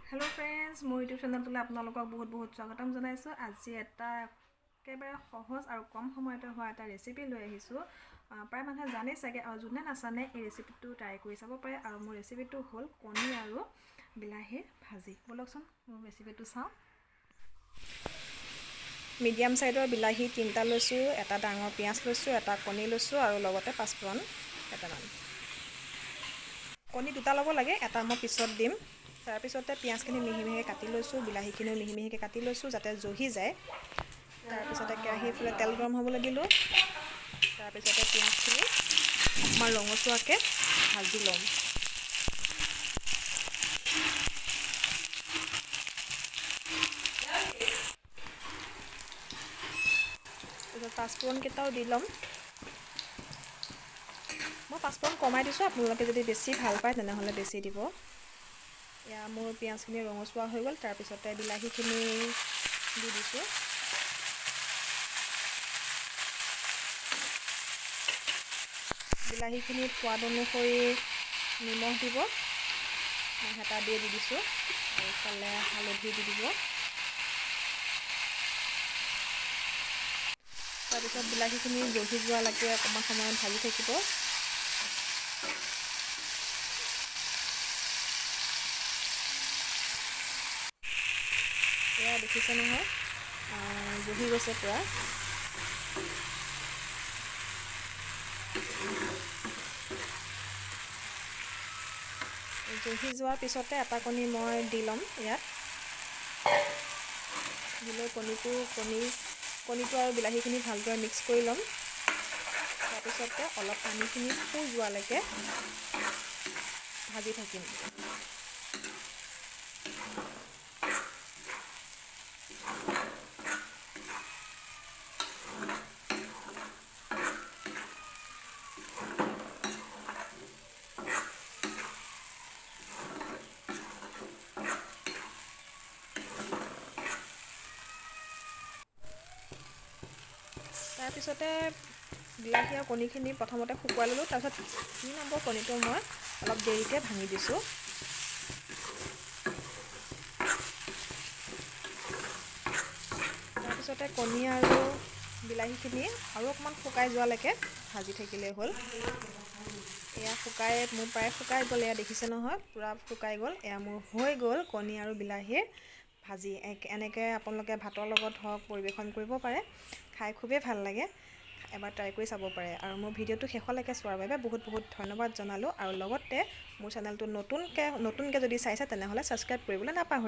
Hello friends मोर YouTube चैनलটোলৈ আপোনালোকক বহুত বহুত স্বাগতম জনাইছো। আজি এটা একেবাৰে সহজ আৰু কম সময়তে হোৱা এটা ৰেচিপি লৈ আহিছো। প্ৰায় মানুহে জানে চাগে আৰু যোনে নাজানে এই ৰেচিপিটো ট্ৰাই কৰি চাব পাৰে। আৰু মোৰ ৰেচিপিটো হ'ল কণী আৰু বিলাহীৰ ভাজি। বলকচোন মোৰ ৰেচিপিটো চাওঁ। মিডিয়াম সাইজৰ বিলাহী 3টা লৈছো, এটা ডাঙৰ পিয়াজ লৈছো, এটা কণী লৈছো আৰু লগতে পাঁচফোৰণ কেইটামান। কণী দুটা ল'ব লাগে, এটা মই পিছত দিম। তাৰ পিছতে পিয়াজখিনি মিহি মিহিকৈ কাটি লৈছোঁ, বিলাহীখিনিও মিহি মিহিকৈ কাটি লৈছোঁ যাতে জহি যায়। তাৰপিছতে কেৰাহীৰ ফালে তেল গৰম হ'বলৈ দিলোঁ। তাৰপিছতে পিয়াজখিনি অকণমান ৰঙচুৱাকৈ ভাজি ল'ম। তাৰপিছত পাঁচফোৰণকেইটাও দি ল'ম। মই পাঁচফোৰণ কমাই দিছোঁ, আপোনালোকে যদি বেছি ভাল পায় তেনেহ'লে বেছি দিব। এয়া মোৰ পিঁয়াজখিনি ৰঙচুৱা হৈ গ'ল। তাৰপিছতে বিলাহীখিনি দি দিছোঁ। বিলাহীখিনিত সোৱাদ অনুসৰি নিমখ দিব, মই হেতা দিয়ে দি দিছোঁ। আৰু ইফালে হালধি দি দিব। তাৰপিছত বিলাহীখিনি জহি যোৱালৈকে অকণমান সময় ভাজি থাকিব। এয়া দেখিছে নহয়, জহি গৈছে পূৰা। জহি যোৱাৰ পিছতে এটা কণী মই দি ল'ম ইয়াত। দিলৈ কণীটো আৰু বিলাহীখিনি ভালদৰে মিক্স কৰি ল'ম। তাৰপিছতে অলপ পানীখিনি শুই যোৱালৈকে ভাজি থাকিম। তাৰপিছতে বিলাহী আৰু কণীখিনি প্ৰথমতে শুকুৱাই ল'লোঁ। তাৰপিছত 2 নম্বৰ কণীটো মই অলপ দেৰিকৈ ভাঙি দিছোঁ। তাৰপিছতে কণী আৰু বিলাহীখিনি আৰু অকণমান শুকাই যোৱালৈকে ভাজি থাকিলেই হ'ল। এয়া মোৰ প্ৰায় শুকাই গ'ল। এয়া দেখিছে নহয়, পূৰা শুকাই গ'ল। এয়া মোৰ হৈ গ'ল কণী আৰু বিলাহীৰ ভাজি। এনেকৈ আপোনালোকে ভাতৰ লগত হওক পৰিৱেশন কৰিব পাৰে, খাই খুবেই ভাল লাগে। এবাৰ ট্ৰাই কৰি চাব পাৰে। আৰু মোৰ ভিডিঅ'টো শেষলৈকে চোৱাৰ বাবে বহুত বহুত ধন্যবাদ জনালোঁ। আৰু লগতে মোৰ চেনেলটো নতুনকৈ যদি চাইছে তেনেহ'লে ছাবস্ক্ৰাইব কৰিবলৈ নাপাহৰিব।